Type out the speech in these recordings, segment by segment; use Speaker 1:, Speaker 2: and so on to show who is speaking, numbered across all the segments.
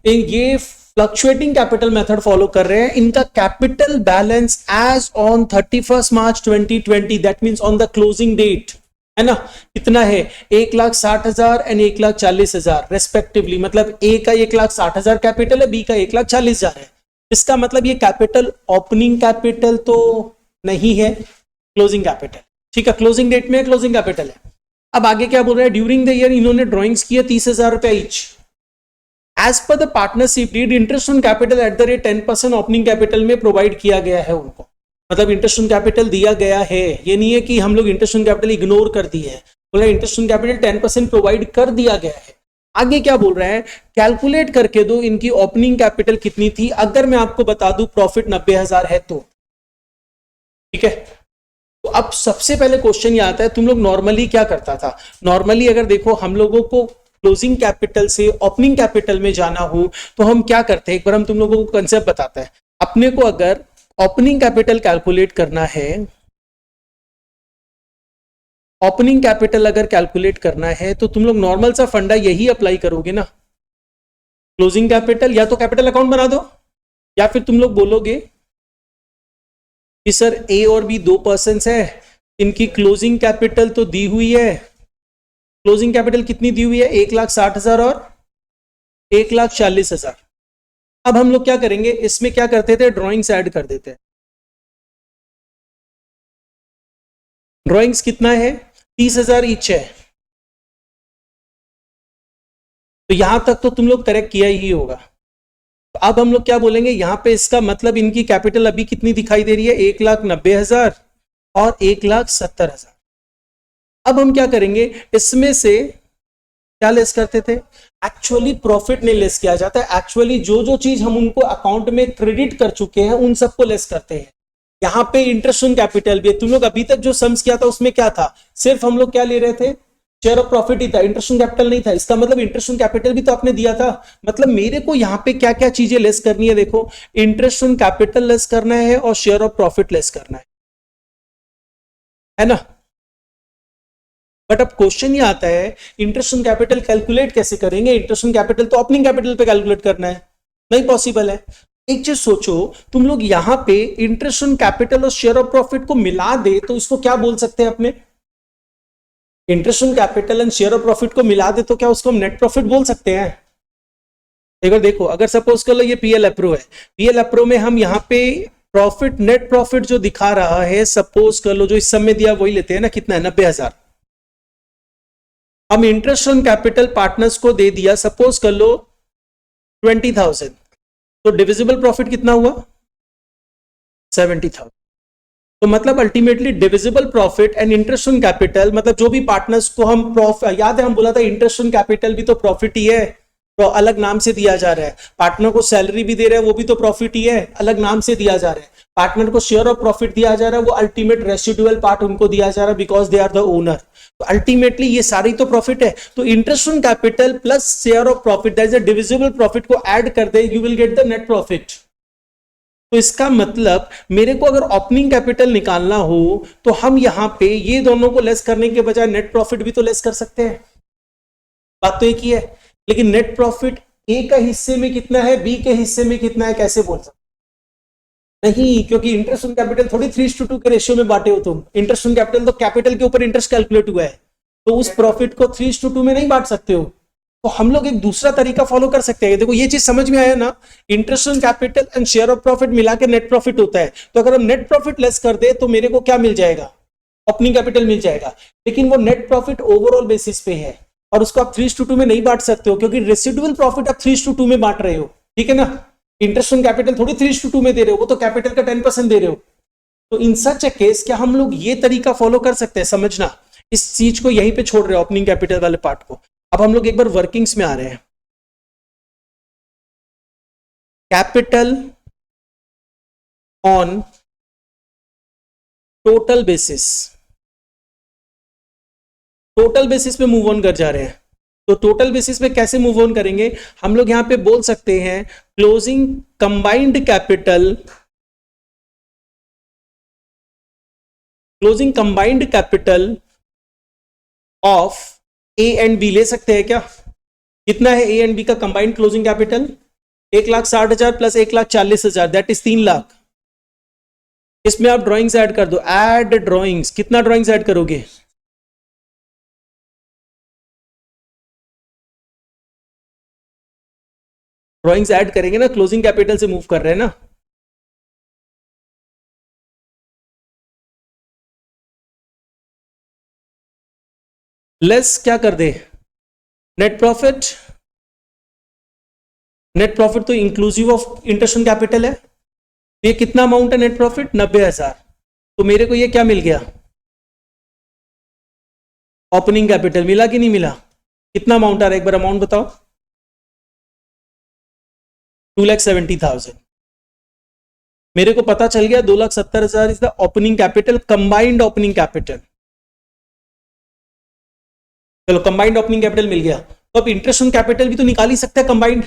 Speaker 1: ये fluctuating capital method follow कर रहे हैं। इनका capital balance as on 31 March 2020, that means on the closing date, है ना, कितना है 1,60,000 एंड 1,40,000 रेस्पेक्टिवली। मतलब ए का 1,60,000 कैपिटल है, बी का 1,40,000 है। इसका मतलब ये कैपिटल ओपनिंग कैपिटल तो नहीं है, क्लोजिंग कैपिटल, ठीक है, क्लोजिंग डेट में क्लोजिंग कैपिटल है। अब आगे क्या बोल रहा है, ड्यूरिंग द ईयर इन्होंने ड्रॉइंग्स किए 30,000 रुपए each. As per the partnership deed interest on capital at the rate 10% opening capital में प्रोवाइड किया गया है उनको। मतलब इंटरेस्ट ऑन कैपिटल दिया गया है, ये नहीं है कि हम लोग इंटरेस्ट ऑन कैपिटल इग्नोर कर दिए हैं, बोला इंटरेस्ट ऑन कैपिटल 10% प्रोवाइड कर दिया गया है। आगे क्या बोल रहा है, कैलकुलेट करके दो इनकी ओपनिंग कैपिटल कितनी थी। अगर मैं आपको बता दूं प्रॉफिट 90,000 है तो, ठीक है। तो अब सबसे पहले क्वेश्चन ये आता है, तुम लोग नॉर्मली क्या करता था, नॉर्मली अगर देखो हम लोगों को क्लोजिंग कैपिटल से ओपनिंग कैपिटल में जाना हो तो हम क्या करते हैं, एक बार हम तुम लोगों को कंसेप्ट बताते हैं। अपने को अगर ओपनिंग कैपिटल कैलकुलेट करना है, ओपनिंग कैपिटल अगर कैलकुलेट करना है तो तुम लोग नॉर्मल सा फंडा यही अप्लाई करोगे ना, क्लोजिंग कैपिटल या तो कैपिटल अकाउंट बना दो, या फिर तुम लोग बोलोगे कि सर ए और बी 2 पर्सन्स है, इनकी क्लोजिंग कैपिटल तो दी हुई है, क्लोजिंग कैपिटल कितनी दी हुई है 1,60,000 और 1,40,000। अब हम लोग क्या करेंगे, इसमें क्या करते थे, ड्रॉइंग्स ऐड कर देते हैं। ड्रॉइंग्स कितना है 30,000 ईच है, तो यहां तक तो तुम लोग करेक्ट किया ही होगा। तो अब हम लोग क्या बोलेंगे, यहां पे इसका मतलब इनकी कैपिटल अभी कितनी दिखाई दे रही है 1,90,000 और 1,70,000। अब हम क्या करेंगे, इसमें से क्या लेस करते थे, एक्चुअली प्रॉफिट नहीं लेस किया जाता है, एक्चुअली जो जो चीज हम उनको अकाउंट में क्रेडिट कर चुके हैं उन सबको लेस करते हैं। यहां पे इंटरेस्ट ऑन कैपिटल भी, तुम लोग अभी तक जो सम्स किया था उसमें क्या था, सिर्फ हम लोग क्या ले रहे थे, शेयर ऑफ प्रॉफिट ही था, इंटरेस्ट ऑन कैपिटल नहीं था। इसका मतलब इंटरेस्ट ऑन कैपिटल भी तो आपने दिया था। मतलब मेरे को यहां पे क्या क्या चीजें लेस करनी है, देखो इंटरेस्ट ऑन कैपिटल लेस करना है और शेयर ऑफ प्रॉफिट लेस करना है ना। बट अब क्वेश्चन ये आता है, इंटरेस्ट ऑन कैपिटल कैलकुलेट कैसे करेंगे, इंटरेस्ट ऑन कैपिटल तो ओपनिंग कैपिटल पे कैलकुलेट करना है, नहीं पॉसिबल है। एक चीज सोचो, तुम लोग यहां पे इंटरेस्ट ऑन कैपिटल और शेयर ऑफ प्रॉफिट को मिला दे तो इसको क्या बोल सकते हैं अपने, interest on capital and share of profit को मिला दे तो क्या उसको हम नेट प्रॉफिट बोल सकते हैं। एक बार देखो, अगर सपोज कर लो ये पीएल अप्रो है, पीएल अप्रो में हम यहाँ पे प्रॉफिट नेट प्रॉफिट जो दिखा रहा है, सपोज कर लो जो इस समय दिया वही लेते हैं ना, कितना है 90,000। हम इंटरेस्ट ऑन कैपिटल पार्टनर्स को दे दिया, सपोज कर लो 20,000, तो डिविजिबल प्रॉफिट कितना हुआ 70,000। तो मतलब ultimately divisible profit and interest on capital, मतलब जो भी पार्टनर्स को हम याद है हम बोला था इंटरेस्ट ऑन कैपिटल भी तो प्रॉफिट ही है, तो अलग नाम से दिया जा रहा है। पार्टनर को सैलरी भी दे रहे हैं, वो भी तो प्रॉफिट ही है, अलग नाम से दिया जा रहा है। पार्टनर को शेयर ऑफ प्रॉफिट दिया जा रहा है, वो अल्टीमेट रेसिडुअल पार्ट उनको दिया जा रहा है because they are the owner. तो अल्टीमेटली ये सारी तो प्रॉफिट है। तो interest on capital plus share of profit that is a divisible profit को ऐड कर दे, you will get the net profit. तो इसका मतलब मेरे को अगर ओपनिंग कैपिटल निकालना हो तो हम यहां पे ये दोनों को लेस करने के बजाय नेट प्रॉफिट भी तो लेस कर सकते हैं, बात तो एक ही है। लेकिन नेट प्रॉफिट ए का हिस्से में कितना है, बी के हिस्से में कितना है, कैसे बोल सकते नहीं, क्योंकि इंटरेस्ट ऑन कैपिटल थोड़ी 3:2 के रेशियो में बांटे हो तुम। इंटरेस्ट ऑन कैपिटल तो कैपिटल के ऊपर इंटरेस्ट कैलकुलेट हुआ है, तो उस प्रॉफिट को 3:2 में नहीं बांट सकते हो। तो हम लोग एक दूसरा तरीका फॉलो कर सकते हैं। देखो ये चीज समझ में आया ना, interest on capital and share of profit मिला के नेट प्रॉफिट होता है। तो अगर हम नेट प्रॉफिट लेस कर दे तो मेरे को क्या मिल जाएगा, ओपनिंग कैपिटल मिल जाएगा। लेकिन वो नेट प्रॉफिट ओवरऑल बेसिस पे है और उसको आप 3:2 में नहीं बांट सकते हो, क्योंकि रेसिडुअल प्रॉफिट आप 3:2 में बांट रहे हो, ठीक है ना। इंटरेस्ट ऑन कैपिटल थोड़ी 3:2 में दे रहे हो, वो तो कैपिटल का 10% दे रहे हो। तो इन सच ए केस क्या हम लोग ये तरीका फॉलो कर सकते हैं, समझना इस चीज को यहीं पे छोड़ रहे हो ओपनिंग कैपिटल वाले पार्ट को। अब हम लोग एक बार वर्किंग्स में आ रहे हैं। Capital on total basis, total basis पे मूव ऑन कर जा रहे हैं। तो टोटल बेसिस पे कैसे मूव ऑन करेंगे, हम लोग यहां पे बोल सकते हैं closing combined capital, closing combined capital of A and B ले सकते हैं क्या। कितना है ए एंड बी का combined closing capital 1,60,000 plus 1,40,000 that is 3 lakh. इसमें आप ड्राइंग्स ऐड कर दो, ऐड ड्राइंग्स, कितना ड्राइंग्स ऐड करोगे? ड्राइंग्स ऐड करेंगे ना, क्लोजिंग कैपिटल से मूव कर रहे हैं ना। लेस क्या कर दे, नेट प्रॉफिट। नेट प्रॉफिट तो inclusive of interest on capital है। ये कितना अमाउंट है नेट प्रॉफिट? 90,000। तो मेरे को ये क्या मिल गया? ओपनिंग कैपिटल मिला कि नहीं मिला? कितना अमाउंट आ रहा है, एक बार अमाउंट बताओ। 2,70,000। मेरे को पता चल गया 2,70,000 is the opening capital, combined opening capital. चलो कंबाइंड ओपनिंग कैपिटल मिल गया, तो अब इंटरेस्ट ऑन कैपिटल भी तो निकाल ही सकते हैं कंबाइंड।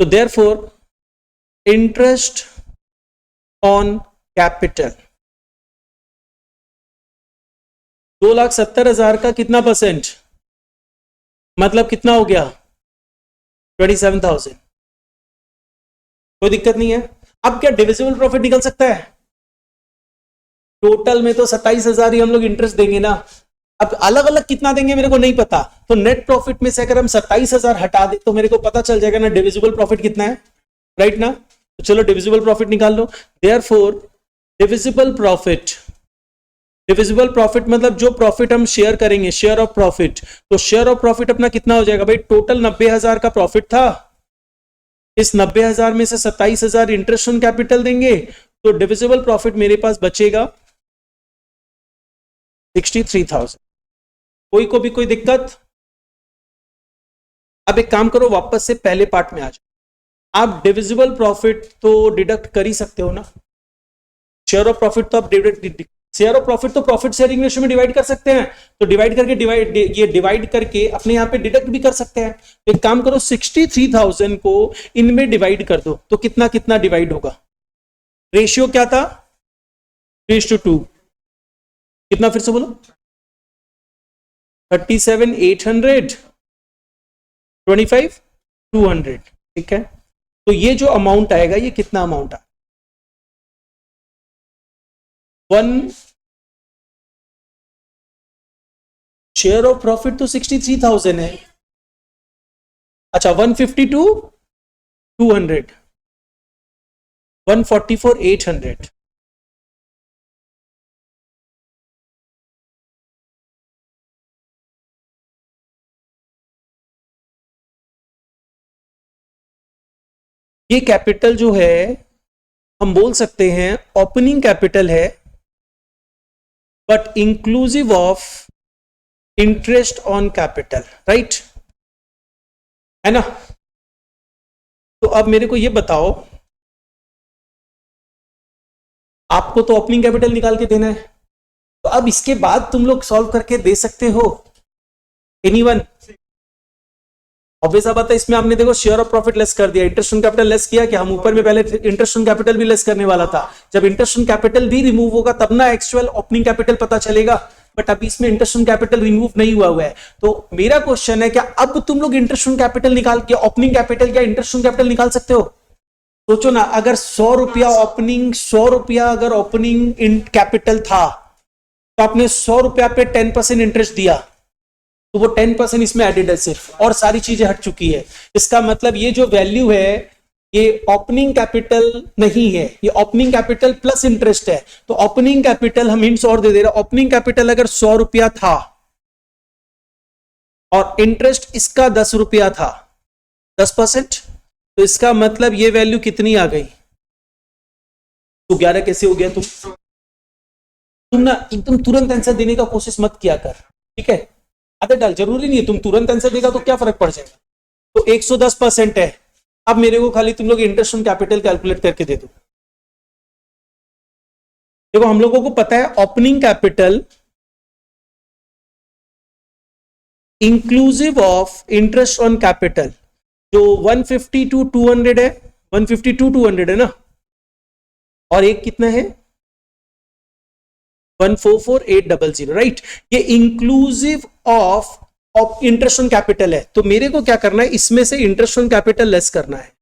Speaker 1: तो देयरफॉर इंटरेस्ट ऑन कैपिटल 2,70,000 का कितना परसेंट, मतलब कितना हो गया? 27,000। कोई दिक्कत नहीं है। अब क्या डिविजिबल प्रॉफिट निकल सकता है? टोटल में तो 27,000 ही हम लोग इंटरेस्ट देंगे ना। अब अलग अलग कितना देंगे मेरे को नहीं पता, तो नेट प्रॉफिट में से अगर हम 27,000 हटा दे तो मेरे को पता चल जाएगा ना डिविजिबल प्रॉफिट कितना है, राइट ना। तो चलो डिविजिबल प्रॉफिट निकाल लो। Therefore divisible profit, divisible profit मतलब जो प्रॉफिट हम शेयर करेंगे, शेयर ऑफ प्रॉफिट। तो शेयर ऑफ प्रॉफिट अपना कितना हो जाएगा भाई? टोटल 90,000 का प्रॉफिट था, इस 90,000 में से 27,000 इंटरेस्ट ऑन कैपिटल देंगे, तो डिविजिबल प्रॉफिट मेरे पास बचेगा 63,000। कोई को भी कोई दिक्कत? अब एक काम करो, वापस से पहले पार्ट में आ जाओ। आप डिविजिबल प्रॉफिट तो डिडक्ट कर ही सकते हो ना, शेयर ऑफ प्रॉफिट तो आप शेयर ऑफ प्रॉफिट तो प्रॉफिट शेयरिंग रेशियो में डिवाइड कर सकते हैं, तो डिवाइड करके अपने यहां पे डिडक्ट भी कर सकते हैं। तो एक काम करो, 63,000 को इनमें डिवाइड कर दो, तो कितना कितना डिवाइड होगा? रेशियो क्या था? 3:2। कितना फिर से बोलो? 37,800, 25,200। ठीक है, तो ये जो अमाउंट आएगा ये कितना अमाउंट आएगा? 1 शेयर ऑफ प्रॉफिट तो 63,000 है। अच्छा 152, 200, 144, 800। ये कैपिटल जो है हम बोल सकते हैं ओपनिंग कैपिटल है, but inclusive of interest on capital, right है ना। तो अब मेरे को ये बताओ, आपको तो ओपनिंग कैपिटल निकाल के देना है, तो अब इसके बाद तुम लोग सॉल्व करके दे सकते हो? एनीवन? ऑब्वियस बात है, इसमें आपने देखो शेयर ऑफ प्रॉफिट लेस कर दिया, इंटरेस्ट ऑन कैपिटल लेस किया, कि हम ऊपर में पहले इंटरेस्ट ऑन कैपिटल भी लेस करने वाला था। जब इंटरेस्ट ऑन कैपिटल भी रिमूव होगा तब ना एक्चुअल ओपनिंग कैपिटल पता चलेगा, बट अभी इसमें इंटरेस्ट ऑन कैपिटल रिमूव नहीं हुआ है। तो मेरा क्वेश्चन है, क्या अब तुम लोग इंटरेस्ट ऑन कैपिटल निकाल के ओपनिंग कैपिटल या इंटरेस्ट ऑन कैपिटल निकाल सकते हो? सोचो ना, अगर 100 रुपया ओपनिंग, 100 रुपया अगर ओपनिंग इन कैपिटल था, तो आपने 100 रुपया पे 10% इंटरेस्ट दिया, तो वो 10% इसमें एडेड है सिर्फ, और सारी चीजें हट चुकी है। इसका मतलब ये जो वैल्यू है ये ओपनिंग कैपिटल नहीं है, ये ओपनिंग कैपिटल प्लस इंटरेस्ट है। तो ओपनिंग कैपिटल हम हिंट्स और दे दे रहे, ओपनिंग कैपिटल अगर 100 रुपया था और इंटरेस्ट इसका 10 रुपया था, 10%, तो इसका मतलब ये वैल्यू कितनी आ गई? तो 11 कैसे हो गया? तुम ना एकदम तुरंत आंसर देने का कोशिश मत किया कर, ठीक है। आधे डाल, जरूरी नहीं है तुम तुरंत आंसर देगा तो क्या फर्क पड़ जाएगा। तो 110% है। अब मेरे को खाली तुम लोग इंटरेस्ट ऑन कैपिटल कैलकुलेट करके दे दो। देखो हम लोगों को पता है opening capital inclusive of interest on capital जो 150 to 200 है, 150 to 200 है ना, और एक कितना है 144,800, राइट। ये inclusive of interest on capital है। तो मेरे को क्या करना है, इसमें से इंटरेस्ट ऑन कैपिटल लेस करना है।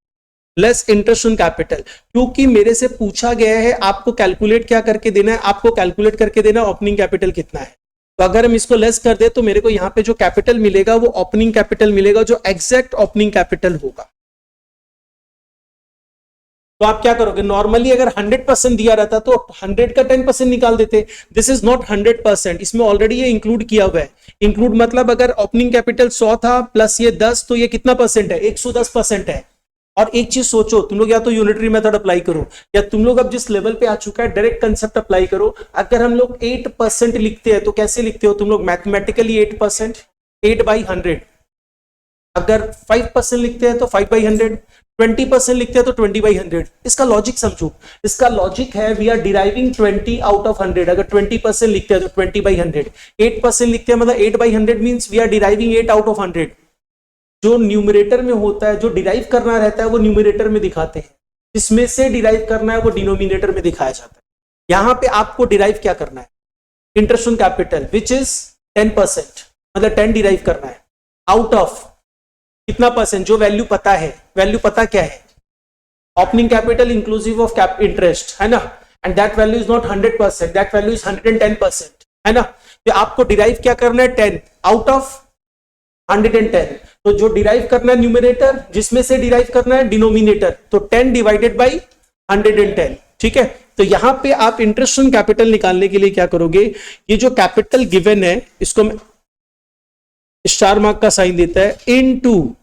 Speaker 1: लेस इंटरेस्ट ऑन कैपिटल, क्योंकि मेरे से पूछा गया है आपको कैलकुलेट क्या करके देना है, आपको कैलकुलेट करके देना ओपनिंग कैपिटल कितना है। तो अगर हम इसको लेस कर दे तो मेरे को यहां पे जो कैपिटल मिलेगा वो ओपनिंग कैपिटल मिलेगा, जो एग्जैक्ट ओपनिंग कैपिटल होगा। तो आप क्या करोगे, नॉर्मली अगर 100% दिया रहता तो 100 का 10% निकाल देते। दिस इज नॉट 100%, इसमें ऑलरेडी ये इंक्लूड किया हुआ है। इंक्लूड मतलब अगर ओपनिंग कैपिटल 100 था प्लस ये 10, तो ये कितना परसेंट है, 110% है। और एक चीज सोचो, तुम लोग या तो यूनिटरी मेथड अप्लाई करो, या तुम लोग अब जिस लेवल पे आ चुका है डायरेक्ट कंसेप्ट अप्लाई करो। अगर हम लोग 8% लिखते हैं तो कैसे लिखते हो तुम लोग मैथमेटिकली 8%, 8/100। अगर 5% लिखते हैं तो 5/100, 20% लिखते हैं तो 20/100। इसका लॉजिक समझो, इसका लॉजिक है we are deriving 20 out of 100। अगर 20% लिखते हैं तो 20/100, 8% लिखते हैं मतलब 8/100 means we are deriving 8 out of 100। जो न्यूमरेटर में होता है, जो डिराइव करना रहता है वो न्यूमरेटर में दिखाते हैं, जिसमें से डिराइव करना है वो डिनोमिनेटर में दिखाया जाता है। यहां पे आपको डिराइव क्या करना है, interest on capital which is 10%, मतलब 10 डिराइव करना है आउट ऑफ कितना परसेंट, जो वैल्यू पता है। वैल्यू पता क्या है, opening capital inclusive of interest, है ना, and that value is not 100%, that value is 110%, है ना। तो आपको डिराइव क्या करना है, 10 आउट ऑफ 110। तो जो डिराइव करना है न्यूमरेटर, जिसमें से डिराइव करना है डिनोमिनेटर, तो 10 डिवाइडेड बाई 110, ठीक है। तो यहां पे आप इंटरेस्ट ऑन कैपिटल निकालने के लिए क्या करोगे, ये जो कैपिटल गिवन है इसको स्टार मार्क का साइन देता है, इनटू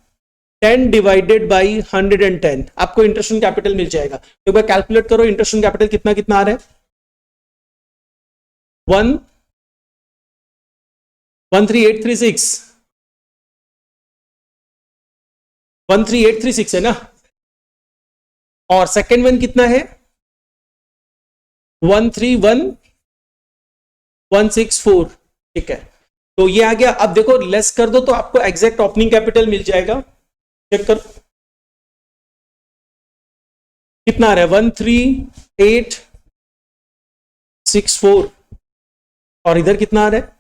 Speaker 1: 10 डिवाइडेड बाई 110, आपको इंटरेस्ट ऑन कैपिटल मिल जाएगा। तो एक बार कैलकुलेट करो इंटरेस्ट ऑन कैपिटल कितना कितना आ रहा है, 13836, 13836 है ना। और सेकेंड वन कितना है, 131,164, ठीक है। तो ये आ गया। अब देखो लेस कर दो तो आपको एग्जैक्ट ओपनिंग कैपिटल मिल जाएगा। चेक करो कितना आ रहा है, 13864, और इधर कितना आ रहा है।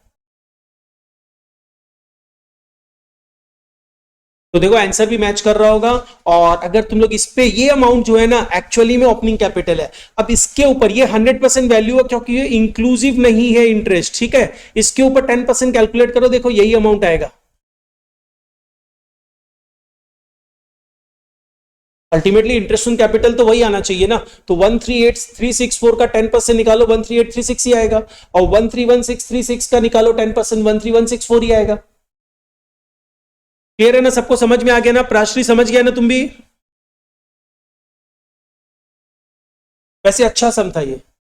Speaker 1: तो देखो आंसर भी मैच कर रहा होगा। और अगर तुम लोग इस पे ये अमाउंट जो है ना एक्चुअली में ओपनिंग कैपिटल है। अब इसके ऊपर ये 100% वैल्यू है क्योंकि ये इंक्लूसिव नहीं है इंटरेस्ट, ठीक है। इसके ऊपर 10% कैलकुलेट करो, देखो यही अमाउंट आएगा। अल्टीमेटली इंटरेस्ट ऑन कैपिटल तो वही आना चाहिए ना। तो 138,364 का 10% निकालो, 13836 ही आएगा। और 131,636 का निकालो 10%, 13164 ही आएगा। क्लियर है ना, सबको समझ में आ गया ना, प्राश्री समझ गया ना तुम भी। वैसे अच्छा सम था ये।